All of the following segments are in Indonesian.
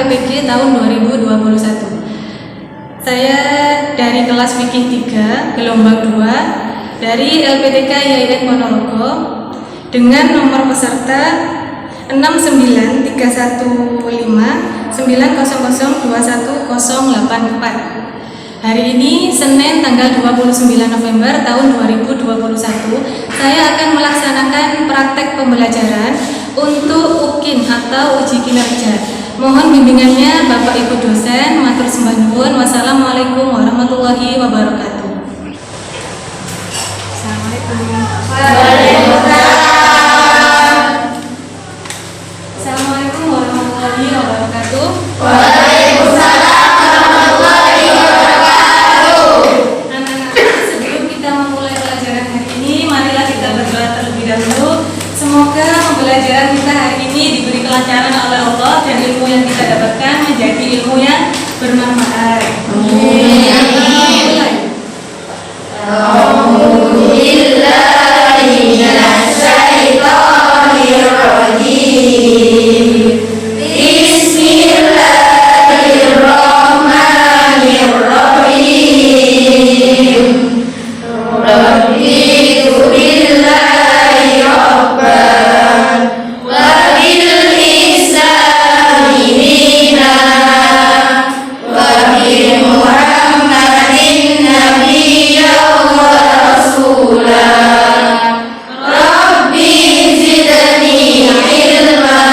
LPG tahun 2021. Saya dari kelas fikih 3, gelombang 2, dari LPTK IAIN Ponorogo, dengan nomor peserta 6931590021084. Hari ini Senin tanggal 29 November tahun 2021, saya akan melaksanakan praktek pembelajaran untuk UKIN atau uji kinerja. Mohon bimbingannya Bapak Ibu dosen. Matur sembah nuwun. Wassalamualaikum warahmatullahi wabarakatuh. Assalamualaikum. Waalaikumsalam. Assalamualaikum warahmatullahi wabarakatuh. Waalaikumsalam warahmatullahi wabarakatuh. Anak-anak, sebelum kita memulai pelajaran hari ini, marilah kita berdoa terlebih dahulu. Semoga pembelajaran kita hari ini diberi kelancaran oleh Allah dan ilmu yang kita dapatkan menjadi ilmu yang bermanfaat. Amin. Alhamdulillahi minasyaitonir rajim. Bismillahirrahmanirrahim. Raditu billahi rabban wa bil islami dinan wa bi Muhammadin nabiyyan wa rasulan. Rabbi zidni ilma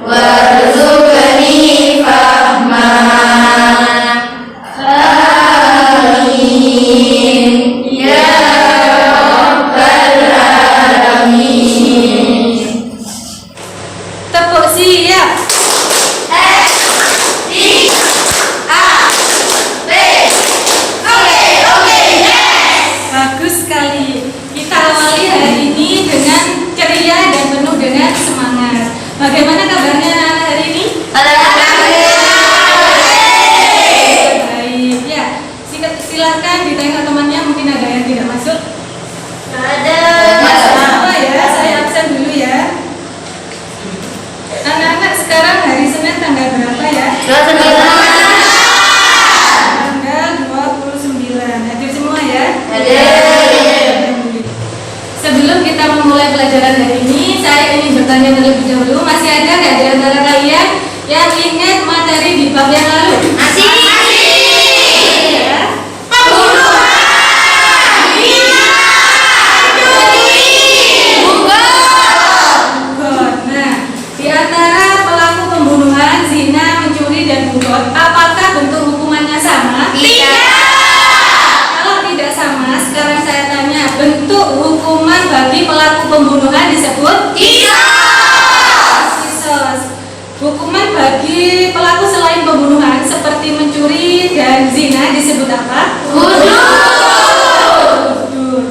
warzuqni fahma. Amin ya rabbal alamin. Tepuk siap. Bagus sekali. Kita awali hari ini dengan ceria dan penuh dengan semangat. Bagaimana kabarnya anak-anak hari ini? Baik ya. Silakan ditengok temannya, mungkin ada yang tidak masuk. Apa ya? Saya absen dulu ya. Anak-anak, sekarang hari Senin tanggal berapa ya? Tanggal 29. Hadir semua ya? Sebelum kita memulai pelajaran hari ini, saya ingin bertanya terlebih dahulu, masih ada nggak di antara kalian yang ingat materi di bab yang lalu? Ya. Nah, di antara pelaku pembunuhan, zina, mencuri, dan bugot, apakah bentuk hukumannya sama? Kalau tidak sama, sekarang saya tanya, bentuk hukuman bagi pelaku pembunuhan disebut? Kisos. Hukuman bagi pelaku selain pembunuhan seperti mencuri dan zina disebut apa? Bunuh.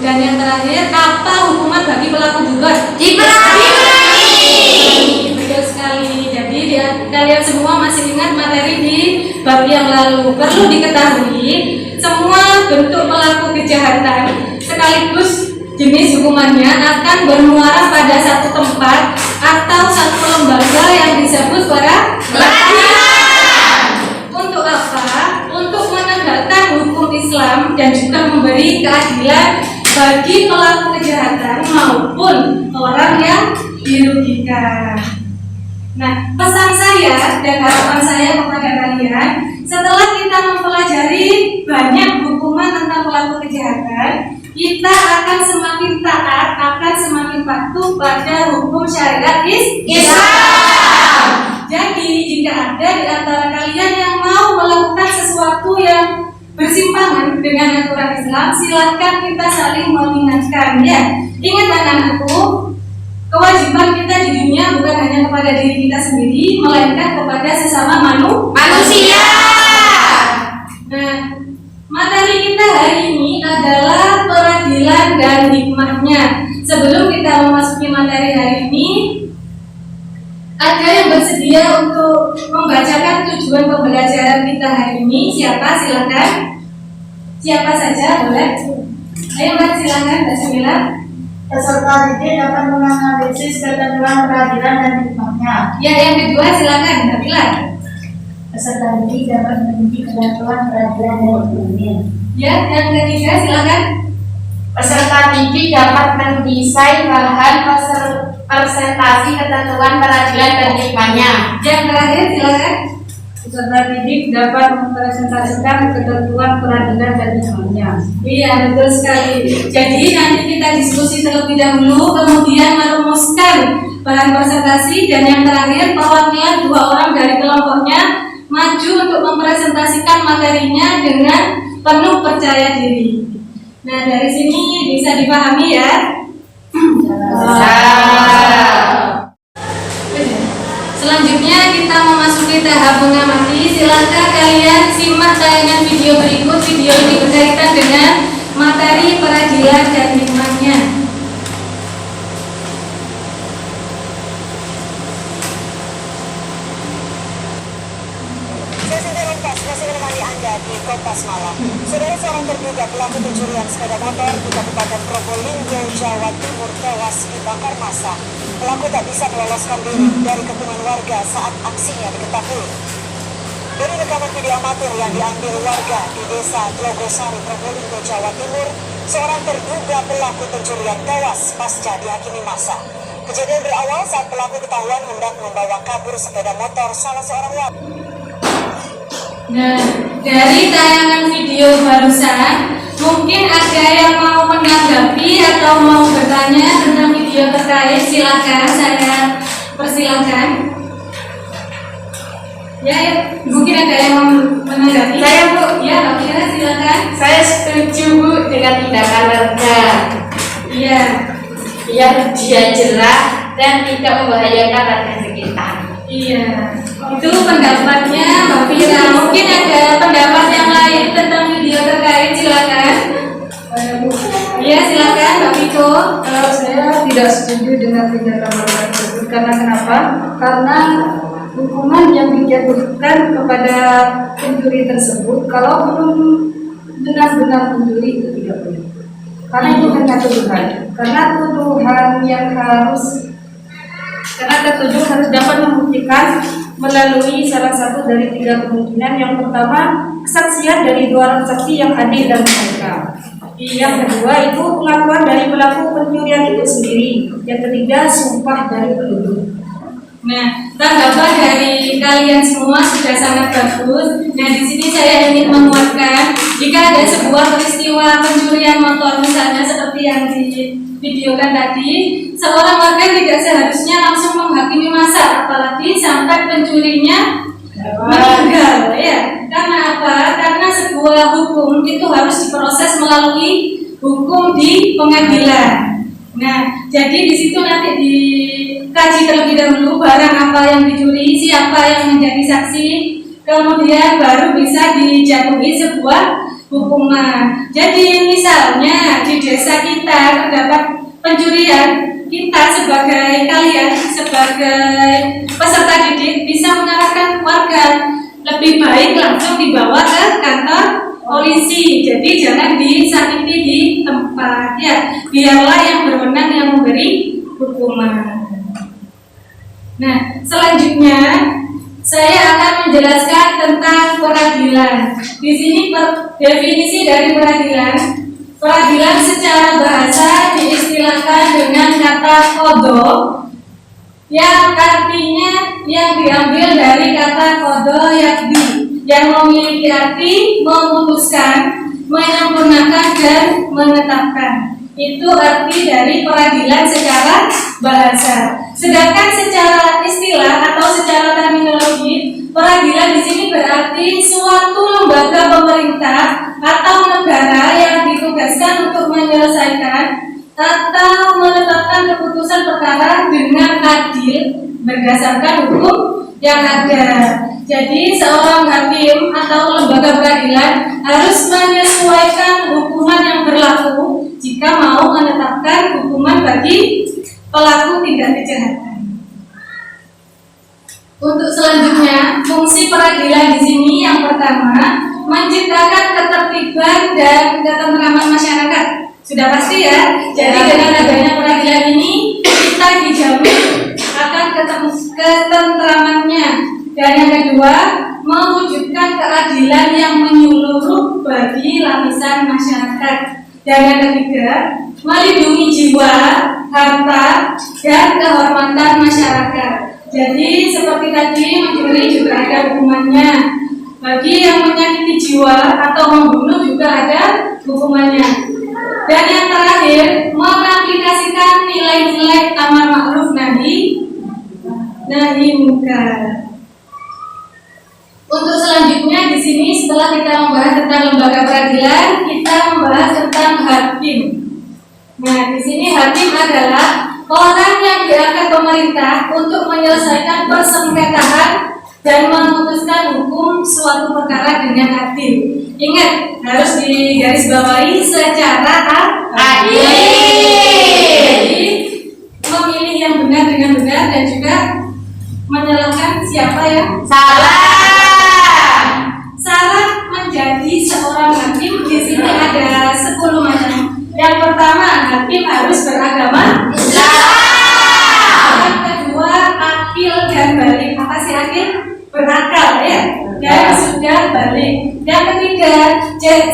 Dan yang terakhir, apa hukuman bagi pelaku bugot? Betul sekali. Jadi kalian semua masih ingat materi di bab yang lalu. Perlu diketahui, semua bentuk pelaku kejahatan sekaligus jenis hukumannya akan bermuara pada satu tempat atau satu lembaga yang disebut peradilan. Untuk apa? Untuk menegakkan hukum Islam dan juga memberi keadilan bagi pelaku kejahatan maupun orang yang dirugikan. Nah, pesan saya dan harapan saya kepada kalian, setelah kita mempelajari banyak hukuman tentang pelaku kejahatan, kita akan semakin taat, akan semakin patuh pada hukum syariat Islam. Jadi, jika ada di antara kalian yang mau melakukan sesuatu yang bersimpangan dengan aturan Islam, silahkan kita saling mengingatkan ya. Ingat anak-anakku, kewajiban kita di dunia bukan hanya kepada diri kita sendiri, melainkan kepada sesama manusia. Nah, materi kita hari ini adalah peradilan dan hikmahnya. Sebelum kita memasuki materi hari ini, ada yang bersedia untuk membacakan tujuan pembelajaran kita hari ini? Siapa? Silakan. Siapa saja boleh. Ayo Mbak, silakan Mbak Semila. Peserta didik dapat menganalisis ketentuan peradilan dan hikmahnya. Ya, yang kedua silakan, Nabila. Peserta didik dapat meneliti ketentuan peradilan dan hikmahnya. Ya, yang ketiga silakan. Peserta didik dapat mendesain bahan presentasi ketentuan peradilan dan hikmahnya. Yang terakhir silakan. Peserta didik dapat mempresentasikan ketentuan peradilan dan hikmahnya. Iya, betul sekali. Jadi nanti kita diskusi terlebih dahulu, kemudian merumuskan bahan presentasi, dan yang terakhir perwakilan 2 orang dari kelompoknya maju untuk mempresentasikan materinya dengan penuh percaya diri. Nah, dari sini bisa dipahami ya. Selanjutnya kita memasuki tahap mengamati. Silakan kalian simak tayangan video berikut. Video ini berkaitan dengan materi peradilan dan hikmahnya. Masih menemani Anda di Kompas Malam. Saudara, seorang terduga pelaku pencurian sepeda motor di Kabupaten Probolinggo, Jawa Timur tewas dibakar massa. Pelaku tak bisa meloloskan diri dari kepungan warga saat aksinya diketahui. Dari rekaman video amatir yang diambil warga di Desa Tlogosari, Probolinggo, Jawa Timur, seorang terduga pelaku pencurian tewas pasca dihakimi massa. Kejadian berawal saat pelaku ketahuan hendak membawa kabur sepeda motor salah seorang warga. Nah, dari tayangan video barusan, mungkin ada yang mau menanggapi atau mau bertanya tentang video terkait. Silakan, saya persilakan. Ya, mungkin ada yang mau menanggapi. Saya, Bu. Ya, Mbak Fira, silakan. Saya setuju, Bu, dengan tindakan warga. Iya. Biar dia jerah dan tidak membahayakan warga sekitar. Iya, itu pendapatnya Mbak Fira. Mungkin ada pendapat yang lain tentang video terkait, silakan. Iya, silakan Mbak Viko. Kalau saya tidak setuju dengan tindakan warga tersebut, karena kenapa? Karena hukuman yang dijatuhkan kepada pencuri tersebut, kalau belum benar-benar mencuri, itu tidak boleh. Karena itu hanya tuduhan. Karena tuduhan yang harus tertuduh harus dapat membuktikan melalui salah satu dari 3 kemungkinan. Yang pertama, kesaksian dari 2 orang saksi yang adil dan netral. Yang kedua, itu pengakuan dari pelaku pencurian itu sendiri. Yang ketiga, sumpah dari penuduh. Nah, tanggapan dari kalian semua sudah sangat bagus. Nah, di sini saya ingin menguatkan, jika ada sebuah peristiwa pencurian motor misalnya seperti yang divideokan tadi, seorang warga tidak seharusnya langsung menghakimi massa, apalagi sampai pencurinya meninggal, ya. Karena apa? Karena sebuah hukum itu harus diproses melalui hukum di pengadilan. Nah, jadi di situ nanti dikaji terlebih dahulu barang apa yang dicuri, siapa yang menjadi saksi, kemudian baru bisa dijatuhi sebuah hukuman. Jadi misalnya di desa kita terdapat pencurian, kita sebagai kalian sebagai peserta didik bisa mengarahkan warga, lebih baik langsung dibawa ke kantor polisi. Jadi jangan disakiti di tempat, ya. Biarlah yang berwenang yang memberi hukuman. Nah, selanjutnya saya akan menjelaskan tentang peradilan. Di sini definisi dari peradilan. Peradilan secara bahasa diistilahkan dengan kata qadha, yang artinya yang diambil dari kata qadha yaqdi, yang memiliki arti memutuskan, menyempurnakan dan menetapkan. Itu arti dari peradilan secara bahasa. Sedangkan secara istilah atau secara terminologi, peradilan di sini berarti suatu lembaga pemerintah atau negara yang ditugaskan untuk menyelesaikan atau menetapkan keputusan perkara dengan adil berdasarkan hukum yang ada. Jadi seorang hakim atau lembaga peradilan harus menyesuaikan hukuman yang berlaku jika mau menetapkan hukuman bagi pelaku tindak kejahatan. Untuk selanjutnya, fungsi peradilan di sini yang pertama menciptakan ketertiban dan ketentraman masyarakat. Sudah pasti ya. Jadi dengan adanya peradilan ini kita dijamin akan ketentramannya. Dan yang kedua, mewujudkan keadilan yang menyeluruh bagi lapisan masyarakat. Dan yang ketiga, melindungi jiwa, harta, dan kehormatan masyarakat. Jadi seperti tadi mencuri juga ada hukumannya. Bagi yang menyakiti jiwa atau membunuh juga ada hukumannya. Dan yang terakhir, mengaplikasikan nilai-nilai amar ma'ruf nahi munkar. Untuk selanjutnya di sini setelah kita membahas tentang lembaga peradilan, kita membahas tentang hakim. Nah, di sini hakim adalah orang yang diangkat pemerintah untuk menyelesaikan persengketaan dan memutuskan hukum suatu perkara dengan adil. Ingat, harus digarisbawahi secara adil. Jadi, memilih yang benar dengan benar dan juga menyalahkan siapa yang salah. Syarat menjadi seorang hakim di sini ada 10 macam. Yang pertama, hakim harus beragama Islam. Yang kedua, akil dan balik. Apa sih akil? Berakal ya. Dan sudah balik. Yang ketiga,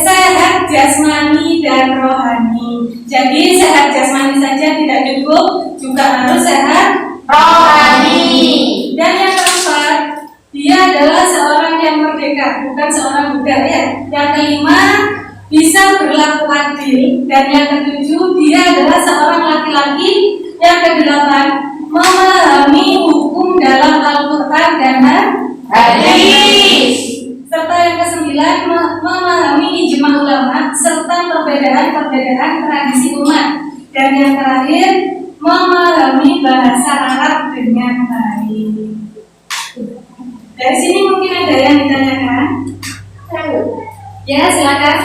sehat jasmani dan rohani. Jadi sehat jasmani saja tidak cukup, juga harus sehat rohani. Dan yang keempat, dia adalah seorang yang merdeka, bukan seorang budak ya. Yang kelima, bisa berlaku adil. Dan yang ketujuh, dia adalah seorang laki-laki. Yang kedelapan, memahami hukum dalam Al-Quran dan hadis. Serta yang kesembilan, memahami ijma ulama serta perbedaan-perbedaan tradisi umat. Dan yang terakhir, memahami bahasa Arab dengan baik. Dari sini mungkin ada yang ditanyakan? Ya, silakan.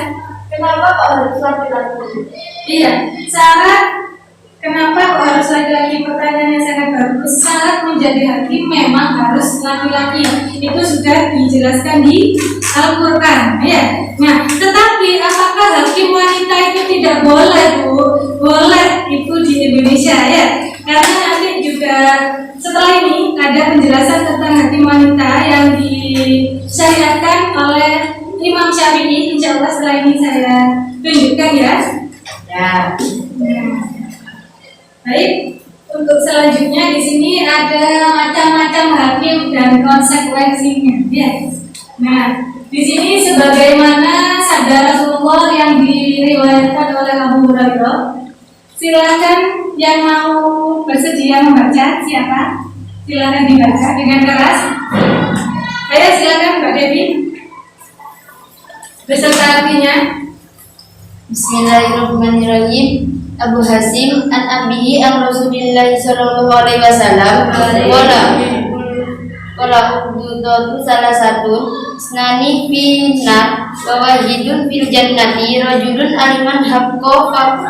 Kenapa kok harus laki-laki? Iya, syarat kenapa kok harus laki-laki? Pertanyaannya sangat bagus. Syarat menjadi hakim memang harus laki-laki. Itu sudah dijelaskan di Al-Quran, ya. Nah, tetapi apakah hakim wanita itu tidak boleh, Bu? Boleh, itu di Indonesia ya. Karena nanti juga setelah ini ada penjelasan tentang hakim wanita yang disyariatkan oleh Imam Syafi'i. Insya Allah setelah ini saya tunjukkan ya. Baik, untuk selanjutnya di sini ada macam-macam hakim dan konsekuensinya. Ya. Nah, di sini sebagaimana sabda Rasulullah yang diriwayatkan oleh Abu Hurairah. Silakan yang mau bersedia membaca, siapa? Silakan dibaca dengan keras. Ayo silakan Mbak Devi. Beserta artinya. Bismillahirrahmanirrahim. Abu Hasim an abihi an Rasulillah sallallahu alaihi wasallam qala ubudatu salah satu snani finnar wa wahidun fil jannati rajulun aliman haqqo faqad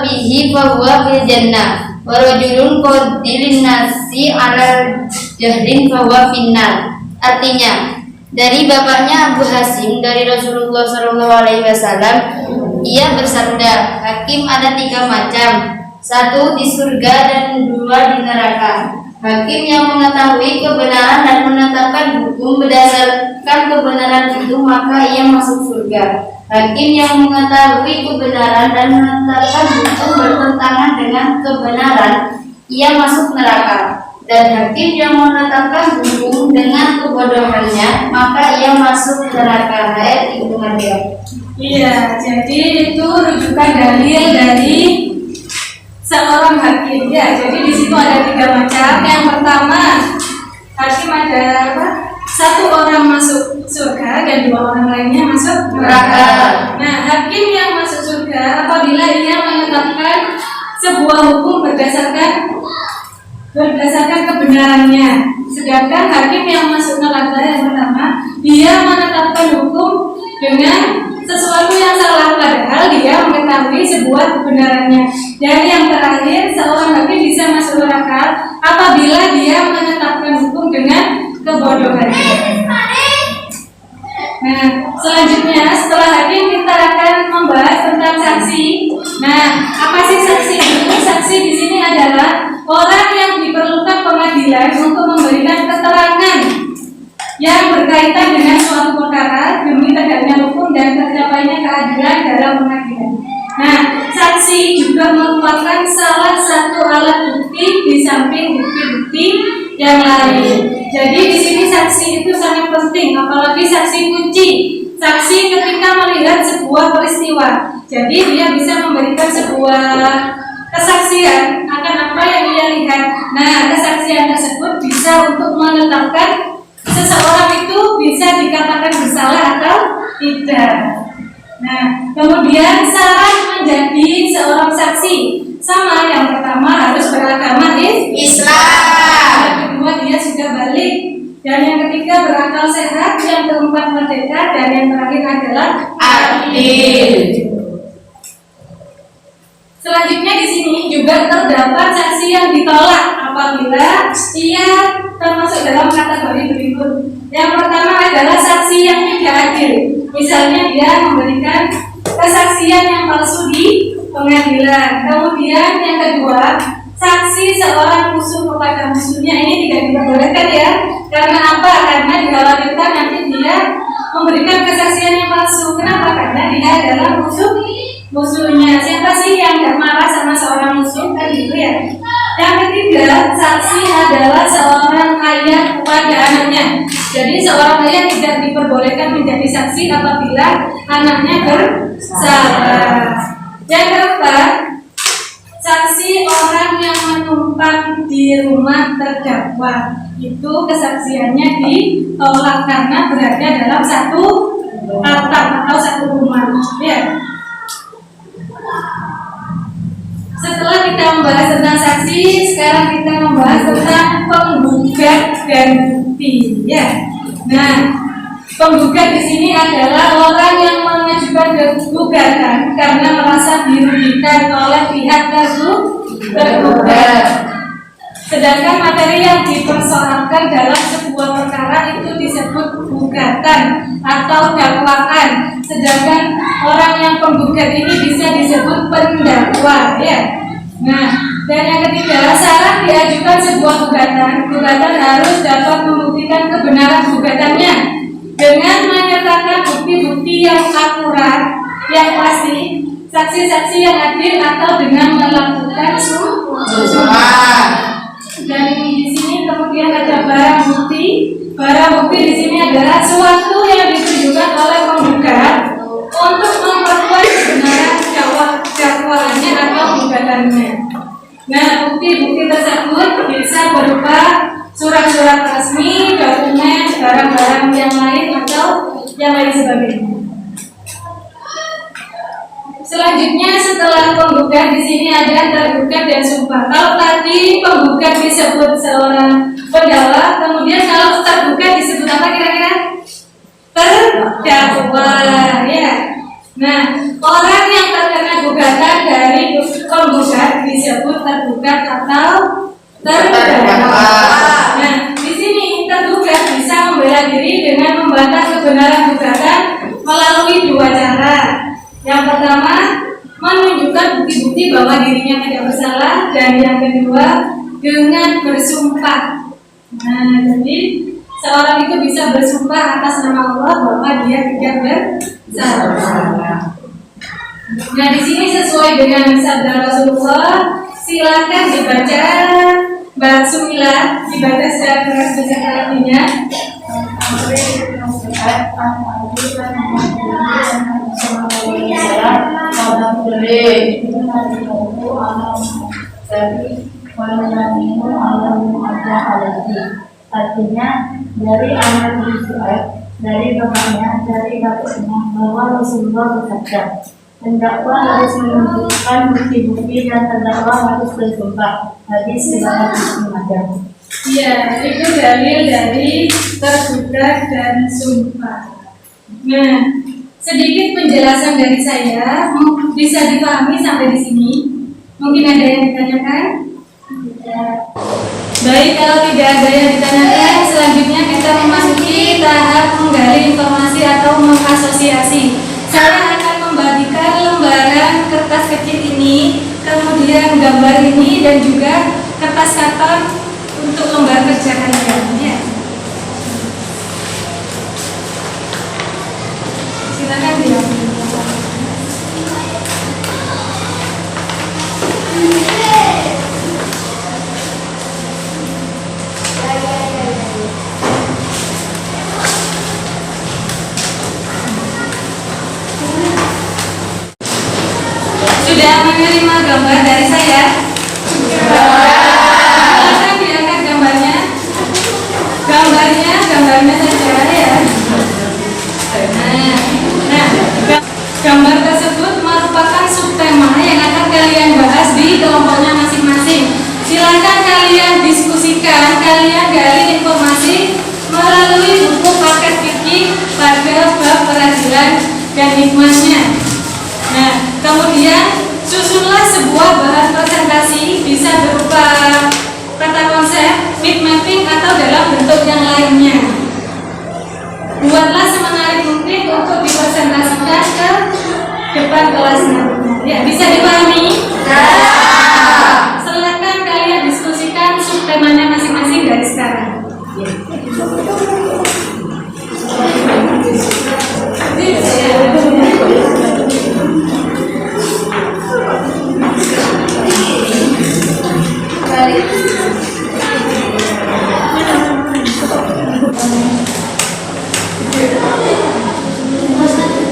bihi fa huwa fil jannah wa rajulun qadilin nasi ala jahlin fa huwa finnar. Artinya, dari bapaknya Abu Hasim dari Rasulullah SAW, ia bersabda, hakim ada 3 macam, 1 di surga dan 2 di neraka. Hakim yang mengetahui kebenaran dan menetapkan hukum berdasarkan kebenaran itu, maka ia masuk surga. Hakim yang mengetahui kebenaran dan menetapkan hukum bertentangan dengan kebenaran, ia masuk neraka. Dan hakim yang menetapkan hukum dengan kebodohannya, maka ia masuk neraka. Ayat Ibu Maria. Iya, jadi itu rujukan dalil dari seorang hakim. Ya, jadi di situ ada 3 macam. Yang pertama, hakim ada apa? 1 orang masuk surga dan 2 orang lainnya masuk neraka. Nah, hakim yang masuk surga apabila ia menetapkan sebuah hukum berdasarkan kebenarannya. Sedangkan hakim yang masuk neraka yang pertama, dia menetapkan hukum dengan sesuatu yang salah padahal dia mengetahui sebuah kebenarannya. Dan yang terakhir, seorang hakim bisa masuk neraka apabila dia menetapkan hukum dengan kebodohannya. Nah, selanjutnya yang berkaitan dengan suatu perkara demi tegaknya hukum dan tercapainya keadilan dalam pengadilan. Nah, saksi juga merupakan salah satu alat bukti di samping bukti-bukti yang lain. Jadi di sini saksi itu sangat penting, apalagi saksi kunci. Saksi ketika melihat sebuah peristiwa, jadi dia bisa memberikan sebuah kesaksian akan apa yang dia lihat. Nah, kesaksian tersebut bisa untuk menetapkan seseorang itu bisa dikatakan bersalah atau tidak. Nah, kemudian syarat menjadi seorang saksi sama, yang pertama harus beragama Islam, yang kedua dia sudah balik, dan yang ketiga berakal sehat, yang keempat merdeka, dan yang terakhir adalah adil. Selanjutnya di sini juga terdapat saksi yang ditolak apabila ia termasuk dalam kategori berikut. Yang pertama adalah saksi yang tidak adil. Misalnya dia memberikan kesaksian yang palsu di pengadilan. Kemudian yang kedua, saksi seorang musuh kepada musuhnya, ini tidak diperbolehkan ya. Karena apa? Karena dikhawatirkan nanti dia memberikan kesaksian yang palsu. Kenapa? Karena dia adalah musuhnya. Siapa sih yang gak marah sama seorang musuh, kan gitu ya. Yang ketiga, saksi adalah seorang ayah kepada anaknya. Jadi seorang ayah tidak diperbolehkan menjadi saksi apabila anaknya bersalah. Yang keempat, saksi orang yang menumpang di rumah terdakwa, itu kesaksiannya ditolak karena berada dalam satu atap atau satu rumah. Ya. Setelah kita membahas tentang saksi, sekarang kita membahas tentang penggugat dan bukti. Ya. Nah, penggugat di sini adalah orang yang mengajukan gugatan karena merasa dirugikan oleh pihak tergugat. Sedangkan materi yang dipersoalkan dalam sebuah perkara itu disebut gugatan atau dakwaan. Sedangkan orang yang penggugat ini bisa disebut pendakwa, ya. Nah, dan yang ketiga, syarat diajukan sebuah gugatan harus dapat membuktikan kebenaran gugatannya dengan menyertakan bukti-bukti yang akurat, yang pasti, saksi-saksi yang adil, atau dengan melakukan sumpah. Dan di sini kemudian ada barang bukti. Barang bukti di sini adalah suatu yang ditujukan oleh penggugat untuk memperkuat kebenaran dakwaannya atau gugatannya. Nah, bukti-bukti tersebut bisa berupa surat-surat resmi, dokumen, barang-barang yang lain atau yang lain sebagainya. Selanjutnya setelah penggugat di sini ada tergugat dan sumpah. Kalau tadi penggugat disebut seorang pendakwa, kemudian kalau tergugat disebut apa kira-kira? Terdakwa, ya. Nah, orang yang terkena gugatan dari penggugat disebut tergugat atau terdakwa. Nah, di sini tergugat bisa membela diri dengan membantah kebenaran gugatan melalui dua cara. Yang pertama, menunjukkan bukti-bukti bahwa dirinya tidak bersalah, dan yang kedua, dengan bersumpah. Nah, jadi seorang itu bisa bersumpah atas nama Allah bahwa dia tidak bersalah. Nah, di sini sesuai dengan sabda Rasulullah, silakan dibaca Bismillah, dibaca secara keras dengan artinya. Artinya dari anak Yusuf, dari bapaknya, bahwa Rasulullah bersabda, terdakwa harus menunjukkan bukti-bukti dan terdakwa harus bersumpah. Hadis riwayat Muslim ada. Iya, itu dalil dari tergugat dan sumpah. Nah, sedikit penjelasan dari saya, bisa dipahami sampai di sini. Mungkin ada yang ditanyakan? Baik, kalau tidak ada yang ditanyakan, selanjutnya kita memasuki tahap menggali informasi atau mengasosiasi. Saya akan membagikan lembaran kertas kecil ini, kemudian gambar ini, dan juga kertas karton untuk lembar kerja kalian. Ya. menerima gambar dari saya? Silakan diangkat gambarnya. Gambarnya saja ya. Gambar tersebut merupakan subtema yang akan kalian bahas di kelompoknya masing-masing. Silakan kalian diskusikan, kalian gali informasi melalui buku paket fikih pada bab peradilan dan hikmahnya. Nah, kemudian susunlah sebuah bahan presentasi, bisa berupa peta konsep, mind mapping atau dalam bentuk yang lainnya. Buatlah semenarik mungkin untuk dipresentasikan ke depan kelas nantinya. Ya, bisa dipahami? Silakan kalian diskusikan subtemanya masing-masing dari sekarang.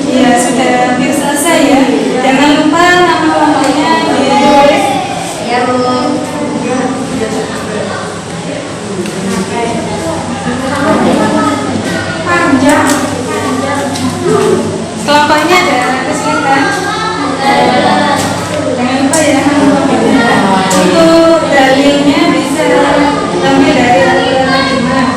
Ya, sudah hampir selesai ya. Jangan lupa nama kelompoknya ditulis. Ya, Bu. Kelompoknya ada kesulitan. Jangan lupa ya. Untuk dalilnya bisa ambil dari Al-Quran.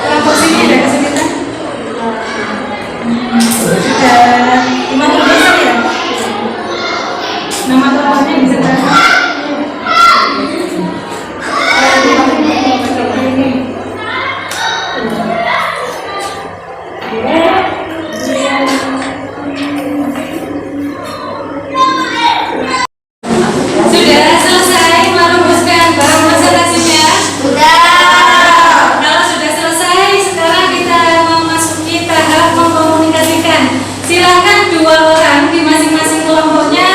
Kelompok sini ada kesulitan. Sudah 50% ya. Nama kelompoknya bisa terang. Sudah selesai merumuskan bahan presentasinya? Kalau sudah selesai, sekarang kita memasuki tahap mengkomunikasikan. Silakan 2 orang di masing-masing kelompoknya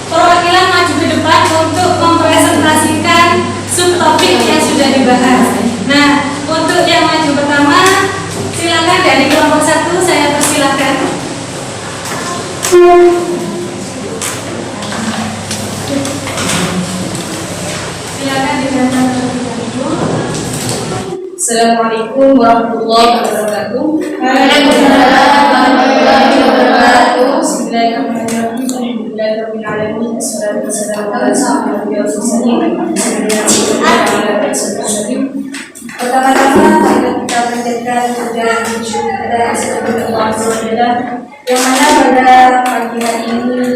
perwakilan maju ke depan untuk mempresentasikan subtopik yang sudah dibahas. Nah, untuk yang maju pertama, silakan dari kelompok 1 saya persilakan. Silakan dibaca terlebih dahulu. Assalamualaikum warahmatullahi wabarakatuh. Waalaikumsalam warahmatullahi wabarakatuh. Bismillahirrahmanirrahim. Alhamdulillahirabbil alamin. Wassalatu wassalamu ala asyrofil mursalin. Pertama-tama marilah kita panjatkan puja dan syukur kepada Allah SWT, yang mana pada pagi hari ini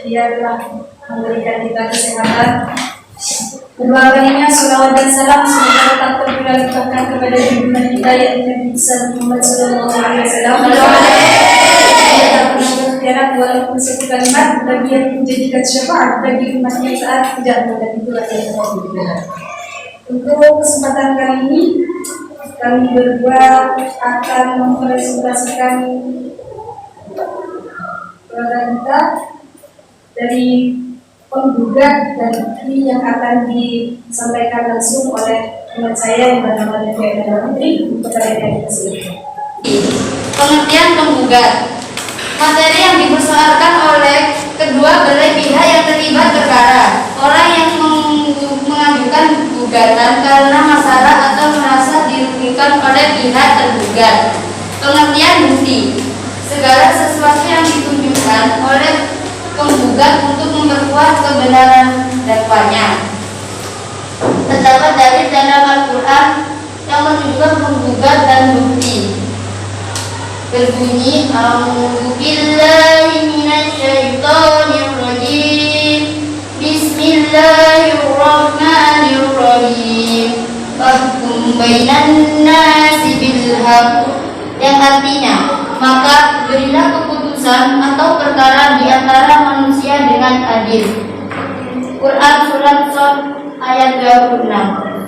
Dia telah memberikan kita kesehatan. Kedua kalinya salawat dan salam semoga tetap tercurah limpahkan kepada junjungan kita yaitu Nabi Muhammad sallallahu alaihi wasallam. Dia tak pernah berkhianat walaupun satu kalimat bagi yang menjadikan syafaat bagi umatnya saat tidak menghadapi keadaan. Untuk kesempatan kali ini kami berdua akan mempresentasikan keluarga kita dari penggugat dan bukti yang akan disampaikan langsung oleh teman saya yang bernama Devi Putri kepada yang tersebut. Pengertian penggugat. Materi yang dipersoalkan oleh kedua belah pihak yang terlibat perkara. Orang yang mengajukan gugatan karena masalah atau merasa dirugikan oleh pihak tergugat. Pengertian bukti. Segala sesuatu yang ditunjukkan oleh penggugat untuk memperkuat kebenaran dakwanya. Terdapat dalil dalam Al-Quran yang menunjukkan penggugat dan bukti. Berbunyi A'udzu billahi minasyaitonir rajim. Bismillahirrahmanirrahim. Fahkum bainan nasi bil haqq, yang artinya maka berilah keputusan atau perkara di antara manusia dengan adil. Quran surat Shad ayat 26.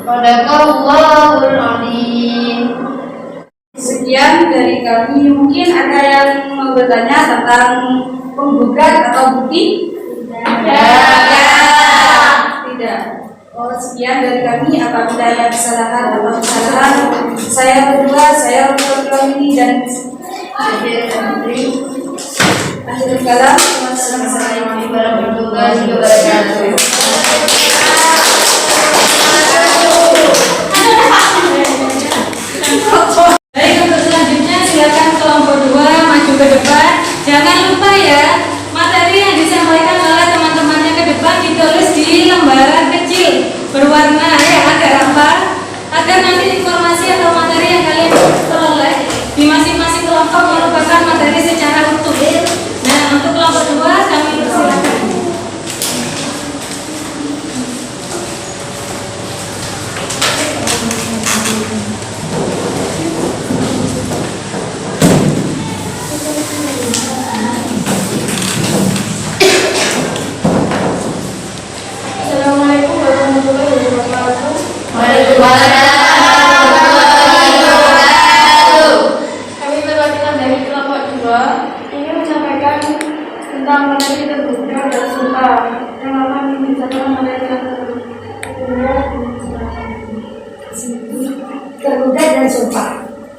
Shadaqallahul adzim. Sekian dari kami. Mungkin ada yang mau bertanya tentang penggugat atau bukti? Tidak. Oh, sekian dari kami. Apabila ada kesalahan atau kesalahan, saya berdua, saya ini dan akhirul kalam. Wassalamualaikum warahmatullahi wabarakatuh. Baik, untuk selanjutnya silakan kelompok 2 maju ke depan. Jangan lupa ya, materi yang disampaikan oleh teman-temannya ke depan ditulis di lembaran kecil berwarna ya, agak rapat, agar nanti informasi atau materi yang kalian peroleh di masing-masing kelompok merupakan materi secara utuh. Nah, untuk kelompok 2 kami persilakan. Assalamualaikum warahmatullahi wabarakatuh. Kami perwakilan dari kelompok 2 ingin menyampaikan tentang materi terbuka dan sumpah yang akan dibicarakan materi Tergugat dan sumpah.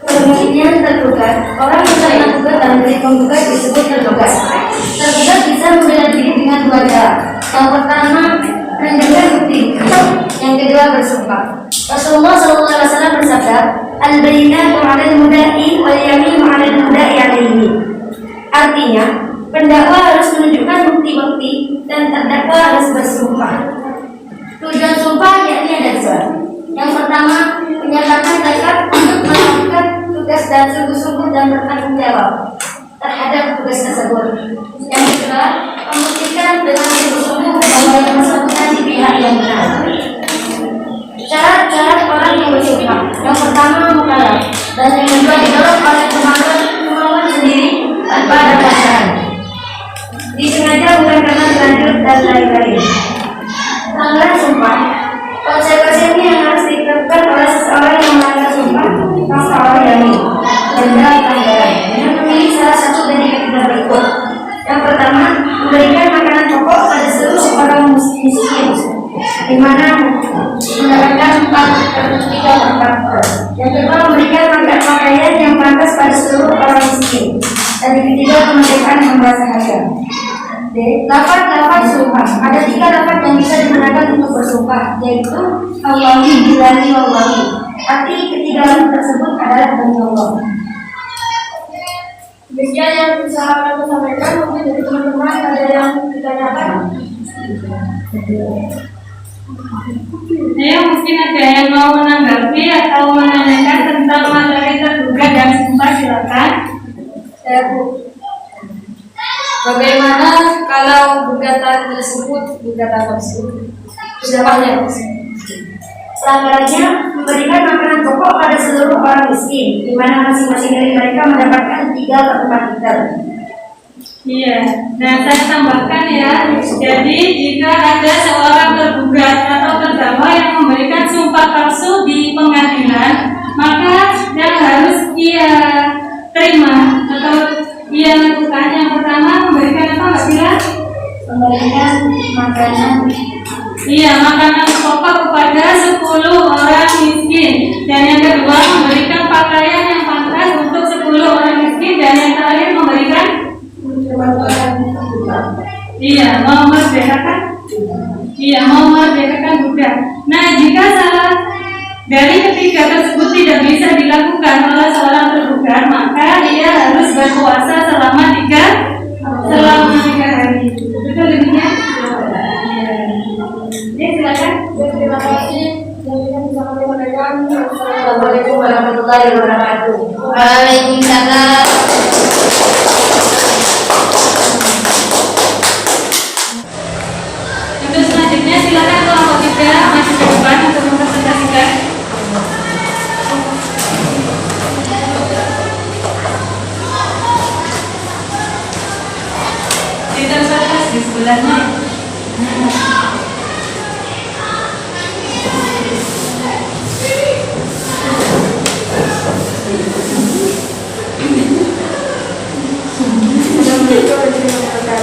Pengertian tergugat, orang yang terkena gugatan dari penggugat disebut tergugat. Tergugat bisa membela diri dengan dua cara. Yang pertama, menunjukkan bukti. Yang kedua, bersumpah. Rasulullah SAW bersabda, "Al-bayyinatu 'alal mudda'i wal yaminu 'alal mudda'i 'alaihi." Artinya, pendakwa harus menunjukkan bukti-bukti dan terdakwa harus bersumpah. Tujuan sumpah yakni ada dua. Yang pertama, menyatakan tekad untuk melakukan tugas dan sungguh-sungguh dan bertanggung jawab terhadap tugas tersebut. Yang kedua, membuktikan dengan sungguh-sungguh bahwa yang bersangkutan di pihak yang benar. Syarat-syarat orang yang bersumpah. Yang pertama, mukallaf, dan yang kedua didorong oleh kemauan sendiri tanpa ada paksaan. Disengaja bukan karena terlanjur dan lain-lain. Pelanggaran sumpah. Konsekuensi yang harus diterapkan oleh seseorang yang melanggar sumpah masalah yakni denda pelanggaran dengan memilih salah satu dari ketiga berikut. Yang pertama, memberikan makanan pokok pada seluruh orang miskin, di mana mendapatkan 4/3. Yang kedua, memberikan pakaian yang pantas pada seluruh orang miskin. Dan yang ketiga, kemerdekaan hamba sahaya. D. Lafaz sumpah. Ada 3 lafaz yang bisa digunakan untuk bersumpah, yaitu Allahi, billahi, wallahi. Arti ketiga lafaz tersebut adalah demi Allah. Demikian yang bisa kami sampaikan. Mungkin dari teman-teman ada yang ditanyakan. Ya, mungkin ada yang mau menanggapi atau menanyakan tentang materi tergugat dan sumpah, silakan. Saya Bu. Bagaimana kalau gugatan tersebut gugatan tersebut sudah banyak? Pelanggarannya memberikan makanan pokok pada seluruh orang miskin, di mana masing-masing dari mereka mendapatkan 3/4 liter. Iya, nah saya tambahkan ya. Jadi jika ada seorang tergugat atau terdakwa yang memberikan sumpah palsu di pengadilan, maka yang harus ia terima atau ia lakukan yang pertama memberikan apa Mbak Bila? Memberikan makanan. Iya, makanan pokok kepada 10 orang miskin. Dan yang kedua memberikan pakaian yang pantas untuk 10 orang miskin. Dan yang terakhir memberikan mau memerdekakan budak. Nah, jika salah dari ketiga tersebut tidak bisa dilakukan oleh seorang tergugat, maka ia harus berpuasa selama 3 hari. Betul demikian? Ya, silakan. Terima kasih. Yang bisa kami sampaikan. Assalamualaikum warahmatullahi wabarakatuh. Waalaikumsalam. Untuk selanjutnya silakan kelompok 3 maju ke depan untuk mempresentasikan. Tidak salah di sebelahnya. Assalamualaikum warahmatullahi wabarakatuh.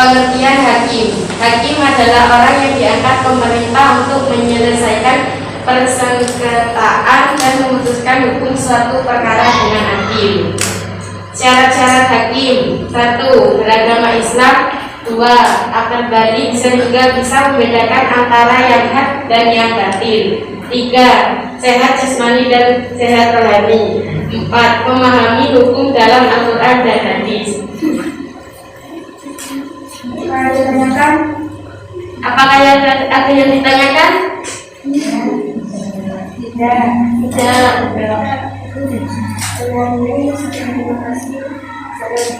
Pengertian hakim. Hakim adalah orang yang diangkat pemerintah untuk menyelesaikan persengketaan dan memutuskan hukum suatu perkara dengan adil. Syarat-syarat hakim: 1. Beragama Islam. 2. Akal balik sehingga bisa membedakan antara yang hak dan yang batil. 3. Sehat jasmani dan sehat rohani. 4. Memahami hukum dalam Al-Quran dan hadis. Apakah ada yang ditanyakan? Tidak.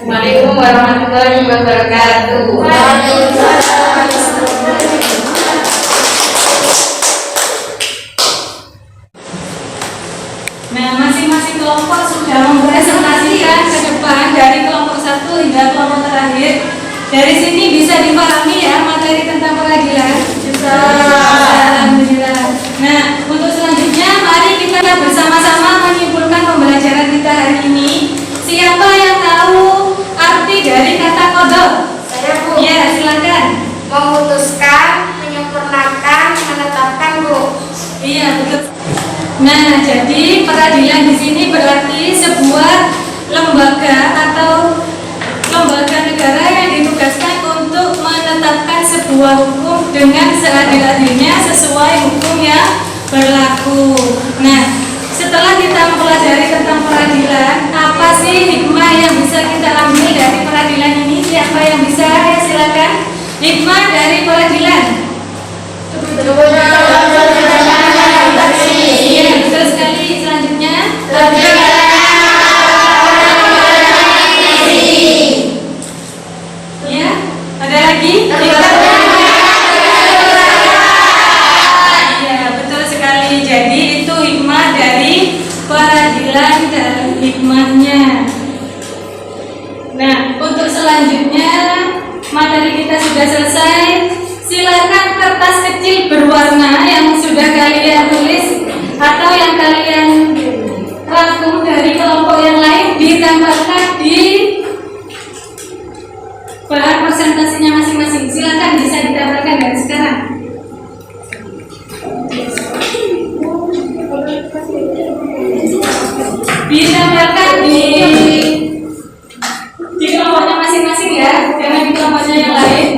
Assalamualaikum warahmatullahi wabarakatuh. Nah, masing-masing kelompok sudah mempresentasikan ke depan dari kelompok 1 hingga kelompok terakhir. Dari sini bisa dipahami ya materi tentang peradilan. Alhamdulillah. Nah, untuk selanjutnya mari kita bersama-sama menyimpulkan pembelajaran kita hari ini. Siapa yang tahu arti dari kata kodok? Saya, Bu. Ya, silakan. Memutuskan, menyempurnakan, menetapkan, Bu. Iya, betul. Nah, jadi peradilan di sini berarti sebuah lembaga atau lembaga negara yang ditugaskan untuk menetapkan sebuah hukum dengan seadil-adilnya sesuai hukum yang berlaku. Nah, setelah kita mempelajari tentang peradilan, apa sih hikmah yang bisa kita ambil dari peradilan ini? Siapa yang bisa? Ya, silakan. Hikmah dari peradilan. Iya, betul sekali. Selanjutnya, ya, ada lagi? Iya, betul sekali. Jadi itu hikmah dari peradilan dan hikmahnya. Nah, untuk selanjutnya materi kita sudah selesai. Silakan kertas kecil berwarna yang sudah kalian tulis atau yang kalian rangkum dari kelompok yang lain ditambahkan di bahan presentasinya masing-masing. Silakan bisa ditambahkan dari sekarang. Ditambahkan di kelompoknya masing-masing ya, jangan di kelompoknya yang lain.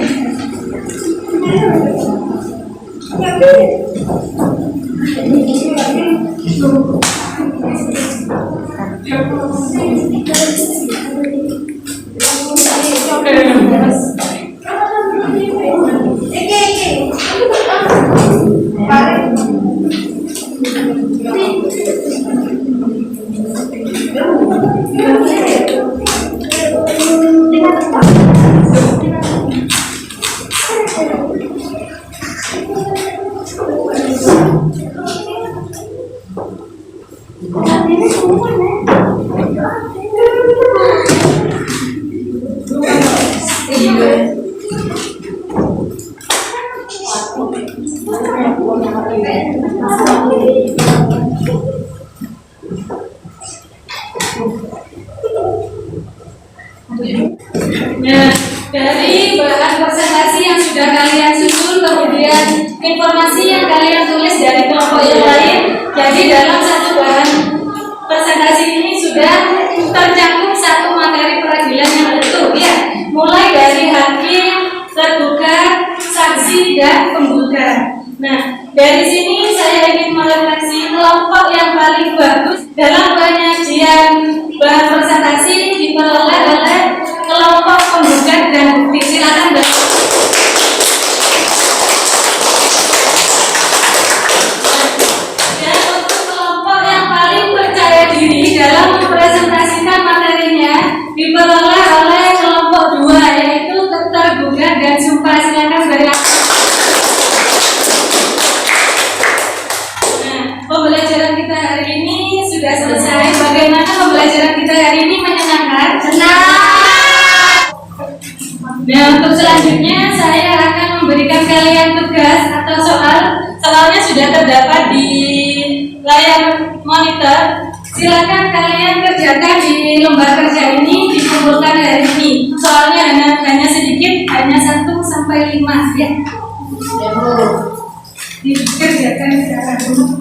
Nah, dari bahan presentasi yang sudah kalian susun, kemudian informasi yang kalian tulis dari kelompok yang lain, jadi dalam satu bahan presentasi ini sudah tercakup satu materi peradilan yang utuh ya, mulai dari hakim, tergugat, saksi, dan penggugat. Nah, dari sini saya ingin merefleksi kelompok yang paling bagus dalam penyajian bahan presentasi diperoleh oleh kelompok penggugat dan bukti. Silakan dan untuk kelompok yang paling percaya diri dalam mempresentasikan materinya diperoleh oleh kelompok 2, yaitu tergugat dan sumpah. Silakan dari pembelajaran kita hari ini sudah selesai. Bagaimana pembelajaran kita hari ini? Menyenangkan? Senang. Nah, untuk selanjutnya saya akan memberikan kalian tugas atau soal. Soalnya sudah terdapat di layar monitor. Silakan kalian kerjakan di lembar kerja ini, dikumpulkan hari ini. Soalnya hanya sedikit, hanya 1 sampai 5 ya. Dikerjakan sekarang dulu.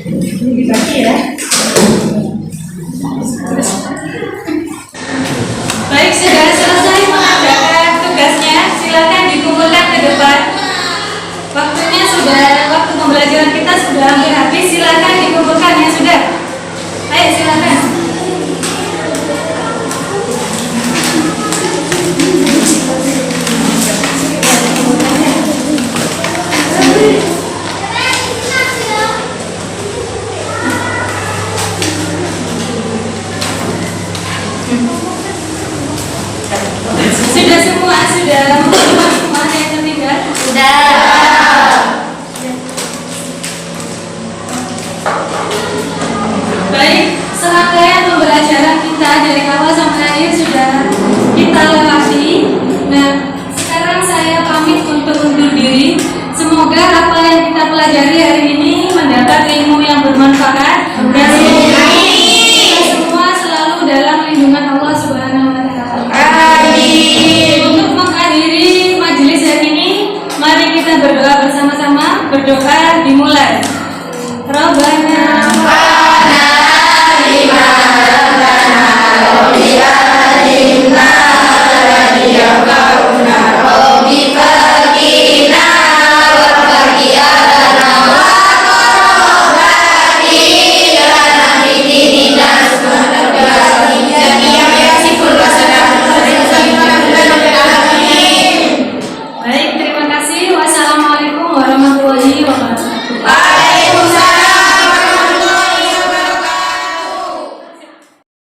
Ini dibagi ya. Baik, sudah selesai mengerjakan tugasnya, silakan dikumpulkan ke depan. Waktunya sudah, waktu pembelajaran kita sudah hampir habis, silakan dikumpulkan ya sudah. Ayo silakan. Sudah semua, sudah semua yang tertinggal. Sudah. Baik, serangkaian pembelajaran kita dari awal sampai akhir sudah kita lewati. Nah, sekarang saya pamit untuk undur diri. Semoga apa yang kita pelajari hari ini mendapat ilmu yang bermanfaat dan semoga kita semua selalu dalam lindungan Allah Subhanahu wa Ta'ala. Untuk mengakhiri majelis hari ini, mari kita berdoa bersama-sama. Berdoa dimulai. Rabbana Baik, terima kasih. Wassalamualaikum warahmatullahi wabarakatuh.